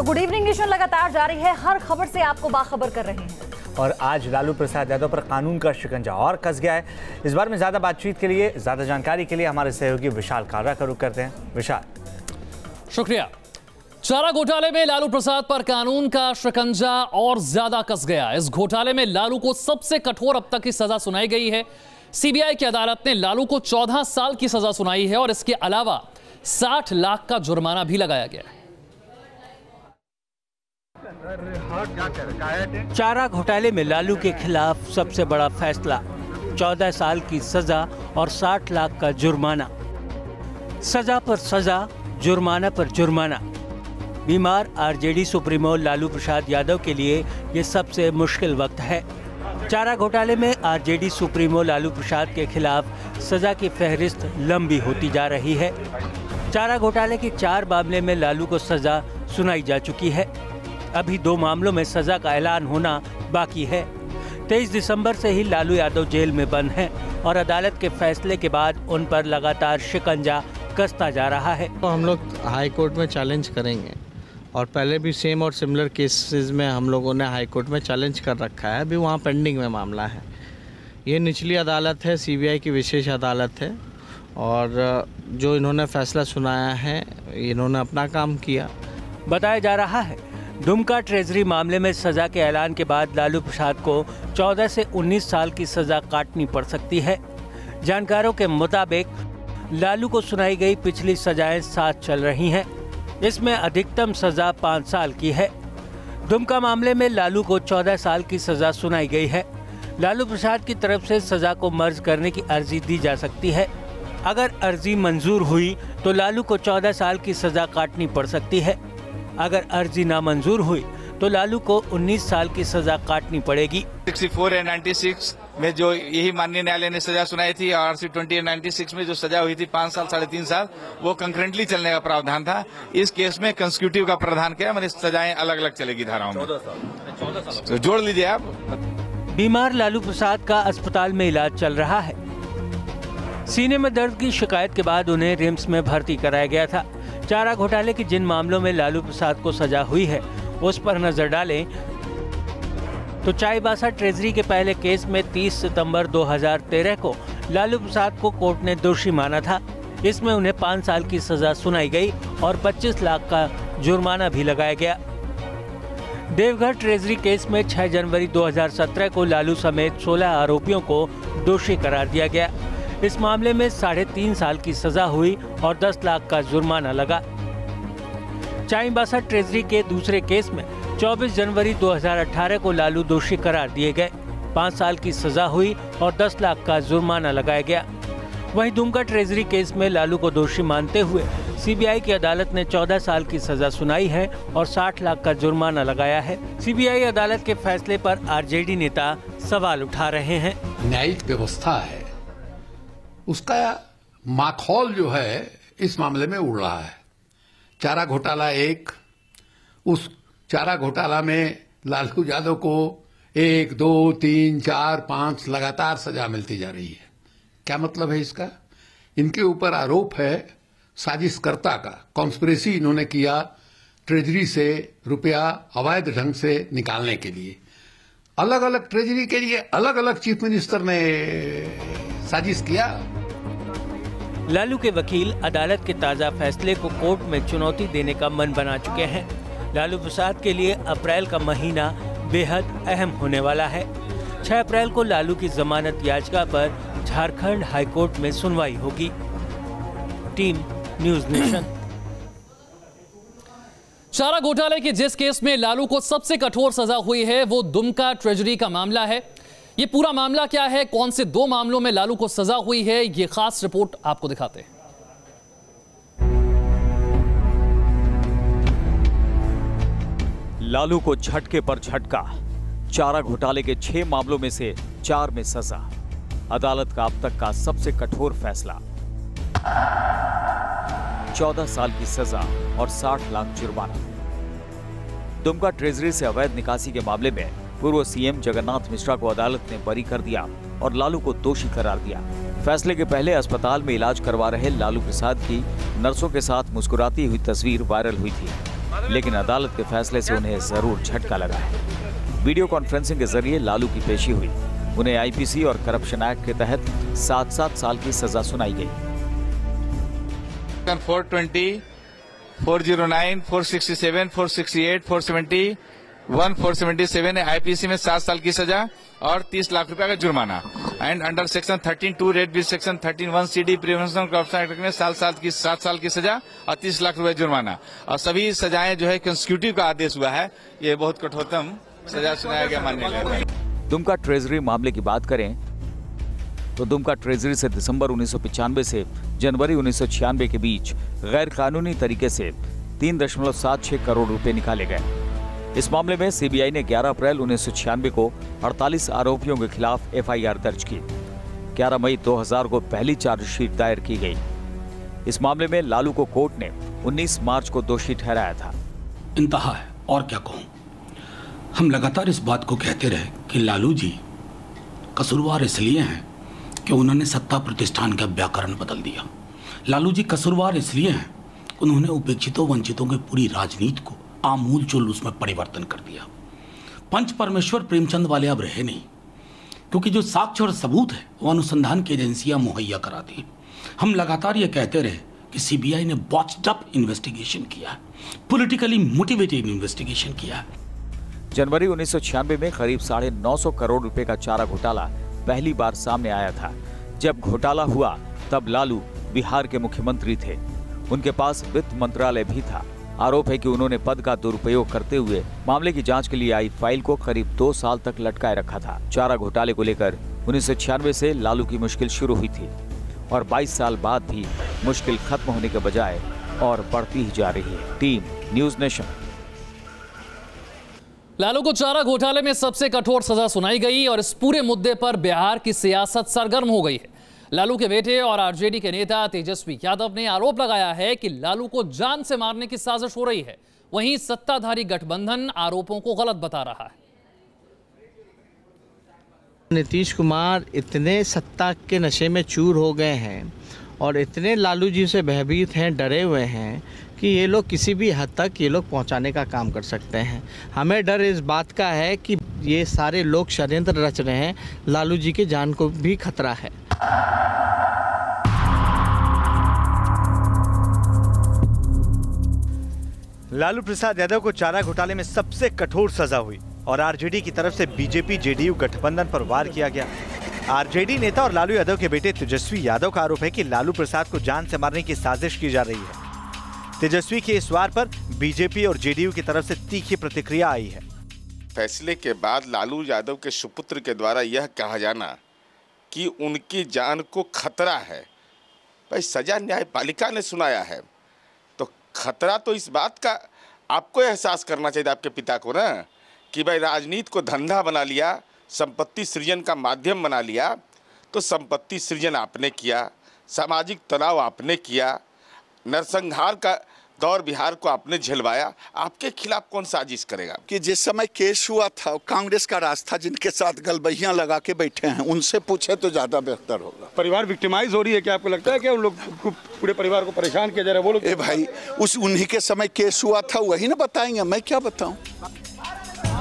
तो good evening mission लगातार जारी है, हर खबर से आपको बाखबर कर रहे हैं। और आज लालू प्रसाद यादव पर कानून का शिकंजा और कस गया है। इस बार में ज्यादा बातचीत के लिए, ज्यादा जानकारी के लिए हमारे सहयोगी विशाल कारा का रुख करते हैं। विशाल, शुक्रिया। चारा घोटाले में लालू प्रसाद पर कानून का शिकंजा और ज्यादा कस गया। इस घोटाले में लालू को सबसे कठोर अब तक की सजा सुनाई गई है। सीबीआई की अदालत ने लालू को 14 साल की सजा सुनाई है और इसके अलावा 60 लाख का जुर्माना भी लगाया गया है। चारा घोटाले में लालू के खिलाफ सबसे बड़ा फैसला, 14 साल की सजा और 60 लाख का जुर्माना। सजा पर सजा, जुर्माना पर जुर्माना। बीमार आरजेडी सुप्रीमो लालू प्रसाद यादव के लिए ये सबसे मुश्किल वक्त है। चारा घोटाले में आरजेडी सुप्रीमो लालू प्रसाद के खिलाफ सजा की फहरिस्त लंबी होती जा रही है। चारा घोटाले के 4 मामले में लालू को सजा सुनाई जा चुकी है। अभी 2 मामलों में सजा का ऐलान होना बाकी है। 23 दिसंबर से ही लालू यादव जेल में बंद हैं और अदालत के फैसले के बाद उन पर लगातार शिकंजा कसता जा रहा है। तो हम लोग हाई कोर्ट में चैलेंज करेंगे और पहले भी सेम और सिमिलर केसेस में हम लोगों ने हाई कोर्ट में चैलेंज कर रखा है। अभी वहाँ पेंडिंग में मामला है। ये निचली अदालत है, सीबीआई की विशेष अदालत है और जो इन्होंने फैसला सुनाया है, इन्होंने अपना काम किया। बताया जा रहा है दुमका ट्रेजरी मामले में सजा के ऐलान के बाद लालू प्रसाद को 14 से 19 साल की सजा काटनी पड़ सकती है। जानकारों के मुताबिक लालू को सुनाई गई पिछली सजाएं 7 चल रही हैं। इसमें अधिकतम सजा 5 साल की है। दुमका मामले में लालू को 14 साल की सजा सुनाई गई है। लालू प्रसाद की तरफ से सजा को मर्ज करने की अर्जी दी जा सकती है। अगर अर्जी मंजूर हुई तो लालू को 14 साल की सजा काटनी पड़ सकती है। अगर अर्जी नामंजूर हुई तो लालू को 19 साल की सजा काटनी पड़ेगी। 64 और 96 में जो यही माननीय न्यायालय ने सजा सुनाई थी और RC 20 और 96 में जो सजा हुई थी 5 साल 3.5 साल, वो कंकरेंटली चलने का प्रावधान था। इस केस में कंसेक्यूटिव का प्रावधान किया, मतलब सजाएं अलग अलग चलेगी धाराओं में। 14 साल तो जोड़ लीजिए आप। बीमार लालू प्रसाद का अस्पताल में इलाज चल रहा है। सीने में दर्द की शिकायत के बाद उन्हें रिम्स में भर्ती कराया गया था। चारा घोटाले के जिन मामलों में लालू प्रसाद को सजा हुई है उस पर नजर डालें तो चाईबासा ट्रेजरी के पहले केस में 30 सितंबर 2013 को लालू प्रसाद को कोर्ट ने दोषी माना था। इसमें उन्हें 5 साल की सजा सुनाई गई और 25 लाख का जुर्माना भी लगाया गया। देवघर ट्रेजरी केस में 6 जनवरी 2017 को लालू समेत 16 आरोपियों को दोषी करार दिया गया। इस मामले में 3.5 साल की सजा हुई और 10 लाख का जुर्माना लगा। चाईबासा ट्रेजरी के दूसरे केस में 24 जनवरी 2018 को लालू दोषी करार दिए गए। 5 साल की सजा हुई और 10 लाख का जुर्माना लगाया गया। वहीं दुमका ट्रेजरी केस में लालू को दोषी मानते हुए सीबीआई की अदालत ने 14 साल की सजा सुनाई है और 60 लाख का जुर्माना लगाया है। सीबीआई अदालत के फैसले पर आरजेडी नेता सवाल उठा रहे हैं। न्यायिक व्यवस्था है, उसका माखौल जो है इस मामले में उड़ रहा है। चारा घोटाला एक, उस चारा घोटाला में लालू यादव को 1, 2, 3, 4, 5 लगातार सजा मिलती जा रही है। क्या मतलब है इसका? इनके ऊपर आरोप है साजिशकर्ता का, कॉन्स्पिरेसी इन्होंने किया ट्रेजरी से रुपया अवैध ढंग से निकालने के लिए। अलग अलग ट्रेजरी के लिए अलग अलग चीफ मिनिस्टर ने साजिश किया। लालू के वकील अदालत के ताजा फैसले को कोर्ट में चुनौती देने का मन बना चुके हैं। लालू प्रसाद के लिए अप्रैल का महीना बेहद अहम होने वाला है। 6 अप्रैल को लालू की जमानत याचिका पर झारखंड हाईकोर्ट में सुनवाई होगी। Team news nation. चारा घोटाले के जिस केस में लालू को सबसे कठोर सजा हुई है वो दुमका ट्रेजरी का मामला है। ये पूरा मामला क्या है, कौन से 2 मामलों में लालू को सजा हुई है, ये खास रिपोर्ट आपको दिखाते हैं। लालू को झटके पर झटका। चारा घोटाले के 6 मामलों में से 4 में सजा। अदालत का अब तक का सबसे कठोर फैसला, 14 साल की सजा और 60 लाख जुर्माना। दुमका ट्रेजरी से अवैध निकासी के मामले में पूर्व सीएम जगन्नाथ मिश्रा को अदालत ने बरी कर दिया और लालू को दोषी करार दिया। फैसले के पहले अस्पताल में इलाज करवा रहे लालू प्रसाद की नर्सों के साथ मुस्कुराती हुई तस्वीर वायरल हुई थी। लेकिन अदालत के फैसले से उन्हें जरूर झटका लगा है। वीडियो कॉन्फ्रेंसिंग के जरिए लालू की पेशी हुई। उन्हें आईपीसी और करप्शन एक्ट के तहत 7-7 साल की सजा सुनाई गई। 420, 409, 467, 468, 470, 477 आईपीसी में 7 साल की सजा और 30 लाख रुपए का जुर्माना। And under section 13(2) red bill section 13(1) CD prevention corruption act में 7 साल की सजा और 30 लाख रुपए जुर्माना। और सभी सजाएं जो है कंसेक्यूटिव का आदेश हुआ है। ये बहुत कठोरतम सजा सुनाया गया माननीय न्यायालय। दुमका ट्रेजरी मामले की बात करें तो दुमका ट्रेजरी से दिसंबर 1995 से जनवरी 1996 के बीच गैर कानूनी तरीके से 3.76 करोड़ रुपए निकाले गए। इस मामले में सीबीआई ने 11 अप्रैल 1996 को 48 आरोपियों के खिलाफ एफआईआर दर्ज की। 11 मई 2000 को पहली चार्जशीट दायर की गई। इस मामले में लालू को कोर्ट ने 19 मार्च को दोषी ठहराया था। इंतहा है, और क्या कहूं। हम लगातार इस बात को कहते रहे कि लालू जी कसूरवार इसलिए हैं कि उन्होंने सत्ता प्रतिष्ठान का व्याकरण बदल दिया। लालू जी कसूरवार इसलिए हैं उन्होंने उपेक्षितों वंचितों की पूरी राजनीति को आमूल चूल उसमें परिवर्तन कर दिया। पंच परमेश्वर प्रेमचंद वाले अब रहे नहीं, क्योंकि जो साक्ष्य और सबूत है वो अनुसंधान की एजेंसियां मुहैया कराती। हम लगातार ये कहते रहे कि सीबीआई ने बॉच्ड अप इन्वेस्टिगेशन किया, पॉलिटिकली मोटिवेटेड इन्वेस्टिगेशन किया। जनवरी 1996 में करीब 950 करोड़ रुपए का चारा घोटाला पहली बार सामने आया था। जब घोटाला हुआ तब लालू बिहार के मुख्यमंत्री थे। उनके पास वित्त मंत्रालय भी था। आरोप है कि उन्होंने पद का दुरुपयोग करते हुए मामले की जांच के लिए आई फाइल को करीब 2 साल तक लटकाए रखा था। चारा घोटाले को लेकर 1996 से लालू की मुश्किल शुरू हुई थी और 22 साल बाद भी मुश्किल खत्म होने के बजाय और बढ़ती ही जा रही है। Team news nation. लालू को चारा घोटाले में सबसे कठोर सजा सुनाई गई और इस पूरे मुद्दे पर बिहार की सियासत सरगर्म हो गई है। लालू के बेटे और आरजेडी के नेता तेजस्वी यादव ने आरोप लगाया है कि लालू को जान से मारने की साजिश हो रही है। वहीं सत्ताधारी गठबंधन आरोपों को गलत बता रहा है। नीतीश कुमार इतने सत्ता के नशे में चूर हो गए हैं और इतने लालू जी से भयभीत हैं, डरे हुए हैं कि ये लोग किसी भी हद तक ये लोग पहुंचाने का काम कर सकते हैं। हमें डर इस बात का है कि ये सारे लोग षड्यंत्र रच रहे हैं, लालू जी की जान को भी खतरा है। लालू प्रसाद यादव को चारा घोटाले में सबसे कठोर सजा हुई और आरजेडी की तरफ से बीजेपी जेडीयू गठबंधन पर वार किया गया। आरजेडी नेता और लालू यादव के बेटे तेजस्वी यादव का आरोप है कि लालू प्रसाद को जान से मारने की साजिश की जा रही है। तेजस्वी के इस वार पर बीजेपी और जेडीयू की तरफ से तीखी प्रतिक्रिया आई है। फैसले के बाद लालू यादव के सुपुत्र के द्वारा यह कहा जाना कि उनकी जान को खतरा है, भाई सजा न्यायपालिका ने सुनाया है, तो खतरा तो इस बात का आपको एहसास करना चाहिए आपके पिता को ना, कि भाई राजनीति को धंधा बना लिया, संपत्ति सृजन का माध्यम बना लिया, तो संपत्ति सृजन आपने किया, सामाजिक तनाव आपने किया, नरसंहार का दौर बिहार को आपने झेलवाया, आपके खिलाफ कौन साजिश करेगा? कि जिस समय केस हुआ था कांग्रेस का राज था, जिनके साथ गलबहियां लगा के बैठे हैं उनसे पूछे तो ज्यादा बेहतर होगा। परिवार विक्टिमाइज हो रही है, क्या आपको लगता है कि उन लोग पूरे परिवार को परेशान किया जा रहा है? वो लोग भाई उन्हीं के समय केस हुआ था, वही ना बताएंगे, मैं क्या बताऊं।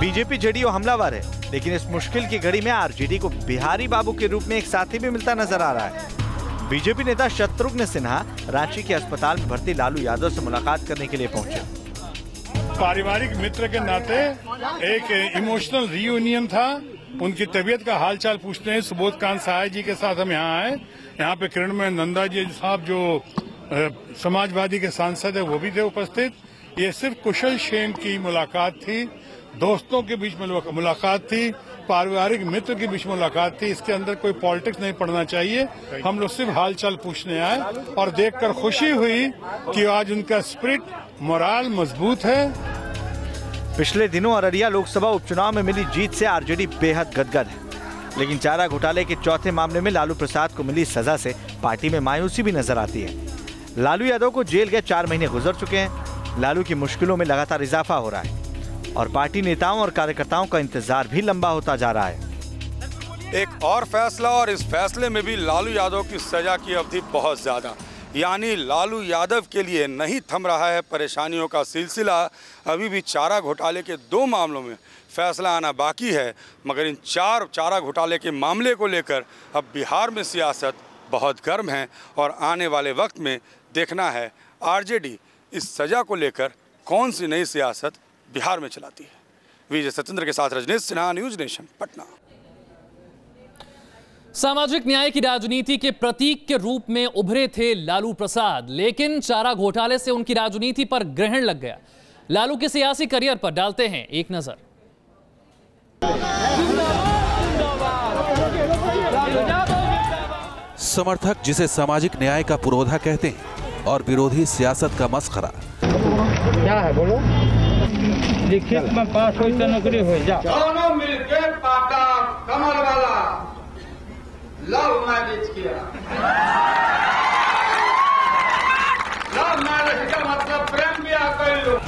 बीजेपी जेडीयू हमलावर है, लेकिन इस मुश्किल की घड़ी में आरजेडी को बिहारी बाबू के रूप में एक साथी भी मिलता नजर आ रहा है। बीजेपी नेता शत्रुघ्न सिन्हा रांची के अस्पताल में भर्ती लालू यादव से मुलाकात करने के लिए पहुंचे। पारिवारिक मित्र के नाते एक इमोशनल रियूनियन था। उनकी तबीयत का हालचाल पूछते हैं। सुबोध कांत सहाय जी के साथ हम यहाँ आए। यहाँ पे किरणमय नंदा जी साहब जो समाजवादी के सांसद है वो भी थे उपस्थित। ये सिर्फ कुशल क्षेम की मुलाकात थी, दोस्तों के बीच में मुलाकात थी, पारिवारिक मित्र के बीच मुलाकात थी। इसके अंदर कोई पॉलिटिक्स नहीं पड़ना चाहिए। हम लोग सिर्फ हालचाल पूछने आए और देखकर खुशी हुई कि आज उनका स्पिरिट मोराल मजबूत है। पिछले दिनों अररिया लोकसभा उपचुनाव में मिली जीत से आरजेडी बेहद गदगद है, लेकिन चारा घोटाले के चौथे मामले में लालू प्रसाद को मिली सजा से पार्टी में मायूसी भी नजर आती है। लालू यादव को जेल गए 4 महीने गुजर चुके हैं। लालू की मुश्किलों में लगातार इजाफा हो रहा है और पार्टी नेताओं और कार्यकर्ताओं का इंतजार भी लंबा होता जा रहा है। एक और फैसला, और इस फैसले में भी लालू यादव की सजा की अवधि बहुत ज्यादा। यानी लालू यादव के लिए नहीं थम रहा है परेशानियों का सिलसिला। अभी भी चारा घोटाले के 2 मामलों में फैसला आना बाकी है, मगर इन 4 चारा घोटाले के मामले को लेकर अब बिहार में सियासत बहुत गर्म है और आने वाले वक्त में देखना है आरजेडी इस सजा को लेकर कौन सी नई सियासत बिहार में चलाती है। विजय सत्येंद्र के साथ रजनीश सिन्हा, न्यूज नेशन, पटना। सामाजिक न्याय की राजनीति के प्रतीक के रूप में उभरे थे लालू प्रसाद, लेकिन चारा घोटाले से उनकी राजनीति पर ग्रहण लग गया। लालू के सियासी करियर पर डालते हैं एक नजर। समर्थक जिसे सामाजिक न्याय का पुरोधा कहते हैं और विरोधी सियासत का मस्खरा। क्या है बोलो? लिखित में पास हो तो नौकरी हो जा। दोनों मिलकर पाटा कमल वाला लव मैरिज किया। लव मैरिज का मतलब प्रेम ब्याह कर लो।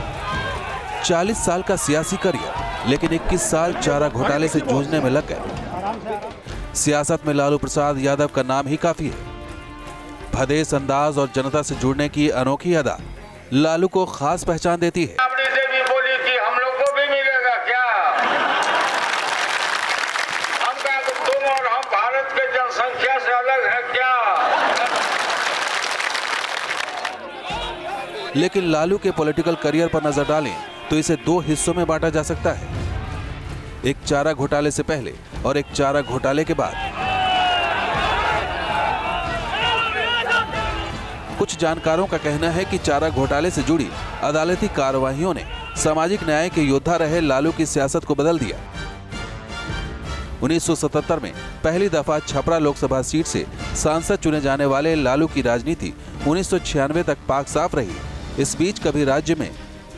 40 साल का सियासी करियर, लेकिन 21 साल चारा घोटाले से जूझने में लग गए। सियासत में लालू प्रसाद यादव का नाम ही काफी है। भदेस अंदाज और जनता से जुड़ने की अनोखी अदा लालू को खास पहचान देती है। अपनी देवी बोली कि हम लोग को भी मिलेगा क्या? हम क्या तुम और हम भारत के जनसंख्या से अलग है क्या? लेकिन लालू के पॉलिटिकल करियर पर नजर डालें तो इसे 2 हिस्सों में बांटा जा सकता है, एक चारा घोटाले से पहले और एक चारा घोटाले के बाद। कुछ जानकारों का कहना है कि चारा घोटाले से जुड़ी अदालती कार्रवाइयों ने सामाजिक न्याय के योद्धा रहे लालू की सियासत को बदल दिया। 1977 में पहली दफा छपरा लोकसभा सीट से सांसद चुने जाने वाले लालू की राजनीति 1996 तक पाक साफ रही। इस बीच कभी राज्य में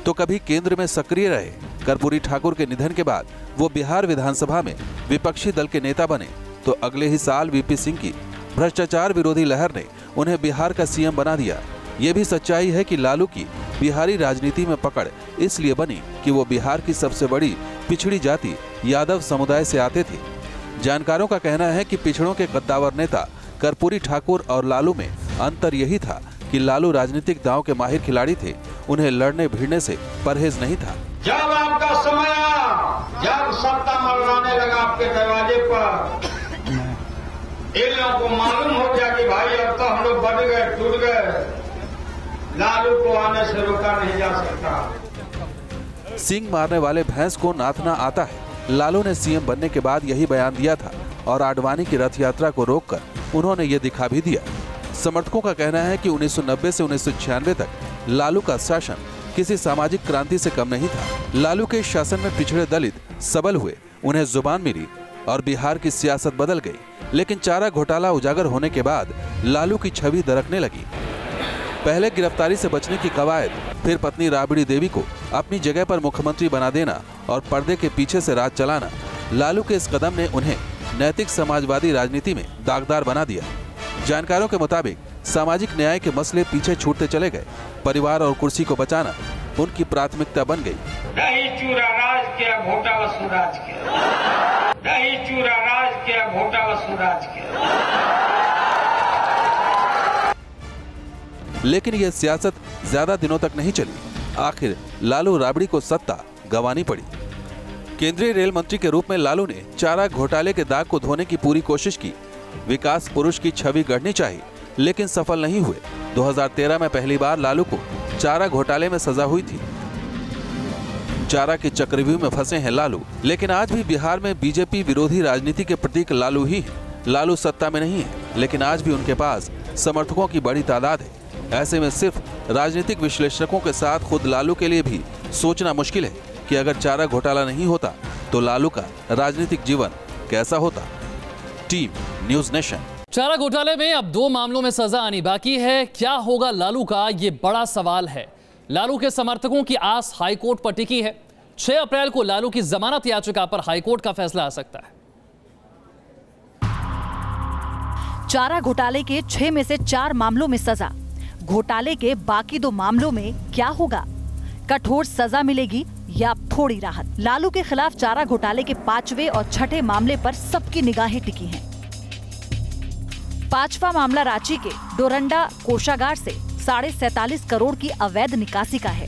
तो कभी केंद्र में सक्रिय रहे। कर्पूरी ठाकुर के निधन के बाद वो बिहार विधानसभा में विपक्षी दल के नेता बने, तो अगले ही साल वीपी सिंह की भ्रष्टाचार विरोधी लहर ने उन्हें बिहार का सीएम बना दिया। ये भी सच्चाई है कि लालू की बिहारी राजनीति में पकड़ इसलिए बनी कि वो बिहार की सबसे बड़ी पिछड़ी जाति यादव समुदाय से आते थे। जानकारों का कहना है कि पिछड़ों के कद्दावर नेता कर्पूरी ठाकुर और लालू में अंतर यही था कि लालू राजनीतिक दांव के माहिर खिलाड़ी थे, उन्हें लड़ने भिड़ने से परहेज नहीं था। जब आपका समय आया, जब सत्ता मरवाने लगा आपके दरवाजे पर, इन लोगों को मालूम हो गया कि भाई अब तो हम लोग बढ़ गए, टूट गए, लालू को आने से रोका नहीं जा सकता। सिंह मारने वाले भैंस को नाथना आता है। लालू ने सीएम बनने के बाद यही बयान दिया था और आडवाणी की रथ यात्रा को रोककर उन्होंने ये दिखा भी दिया। समर्थकों का कहना है कि 1990 से 1996 तक लालू का शासन किसी सामाजिक क्रांति से कम नहीं था। लालू के शासन में पिछड़े दलित सबल हुए, उन्हें जुबान मिली और बिहार की सियासत बदल गई। लेकिन चारा घोटाला उजागर होने के बाद लालू की छवि दरकने लगी। पहले गिरफ्तारी से बचने की कवायद, फिर पत्नी राबड़ी देवी को अपनी जगह पर मुख्यमंत्री बना देना और पर्दे के पीछे से राज चलाना। लालू के इस कदम ने उन्हें नैतिक समाजवादी राजनीति में दागदार बना दिया। जानकारों के मुताबिक सामाजिक न्याय के मसले पीछे छूटते चले गए। परिवार और कुर्सी को बचाना उनकी प्राथमिकता बन गई। दही चूरा राज किया, भोटा वसुराज किया। दही चूरा राज किया, भोटा वसुराज किया। लेकिन यह सियासत ज्यादा दिनों तक नहीं चली। आखिर लालू राबड़ी को सत्ता गंवानी पड़ी। केंद्रीय रेल मंत्री के रूप में लालू ने चारा घोटाले के दाग को धोने की पूरी कोशिश की। विकास पुरुष की छवि गढ़नी चाहिए, लेकिन सफल नहीं हुए। 2013 में पहली बार लालू को चारा घोटाले में सजा हुई थी। चारा के चक्रव्यूह में फंसे हैं लालू, लेकिन आज भी बिहार में बीजेपी विरोधी राजनीति के प्रतीक लालू ही हैं। लालू सत्ता में नहीं है, लेकिन आज भी उनके पास समर्थकों की बड़ी तादाद है। ऐसे में सिर्फ राजनीतिक विश्लेषकों के साथ खुद लालू के लिए भी सोचना मुश्किल है कि अगर चारा घोटाला नहीं होता तो लालू का राजनीतिक जीवन कैसा होता। Team news nation. चारा घोटाले में अब 2 मामलों में सजा आनी बाकी है। क्या होगा लालू का, ये बड़ा सवाल है। लालू के समर्थकों की आस हाईकोर्ट पर टिकी है। 6 अप्रैल को लालू की जमानत याचिका पर हाईकोर्ट का फैसला आ सकता है। चारा घोटाले के 6 में से 4 मामलों में सजा। घोटाले के बाकी 2 मामलों में क्या होगा? कठोर सजा मिलेगी या थोड़ी राहत? लालू के खिलाफ चारा घोटाले के 5वें और 6ठे मामले पर सबकी निगाहें टिकी हैं। पांचवा मामला रांची के डोरंडा कोषागार से 47.5 करोड़ की अवैध निकासी का है।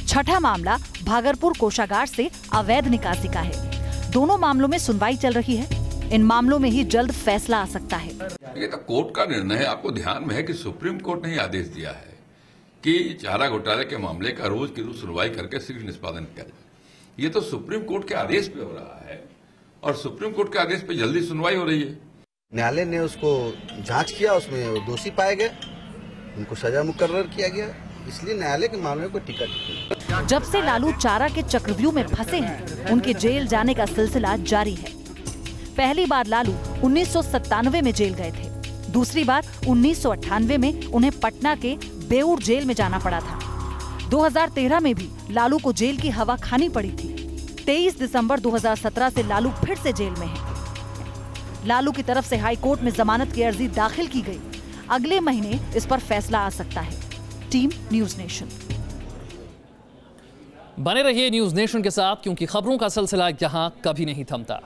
छठा मामला भागलपुर कोषागार से अवैध निकासी का है। दोनों मामलों में सुनवाई चल रही है। इन मामलों में ही जल्द फैसला आ सकता है। ये तो कोर्ट का निर्णय है। आपको ध्यान में है कि सुप्रीम कोर्ट ने ही आदेश दिया है कि चारा घोटाले के मामले का रोज की रोज सुनवाई करके शीघ्र निष्पादन किया जाए। ये तो सुप्रीम कोर्ट के आदेश पे हो रहा है और सुप्रीम कोर्ट के आदेश पे जल्दी सुनवाई हो रही है। न्यायालय ने उसको जांच किया, उसमें दोषी पाए गए, उनको सजा मुकर्रर किया गया, इसलिए न्यायालय के मामले में कोई टिकट नहीं। जब से लालू चारा के चक्रव्यूह में फंसे हैं, उनके जेल जाने का सिलसिला जारी है। पहली बार लालू 1997 में जेल गए थे। दूसरी बार 1998 में उन्हें पटना के बेऊर जेल में जाना पड़ा था। 2013 में भी लालू को जेल की हवा खानी पड़ी थी। 23 दिसंबर 2017 से लालू फिर से जेल में है। लालू की तरफ से हाई कोर्ट में जमानत की अर्जी दाखिल की गई। अगले महीने इस पर फैसला आ सकता है। Team news nation. बने रहिए न्यूज नेशन के साथ, क्योंकि खबरों का सिलसिला यहाँ कभी नहीं थमता।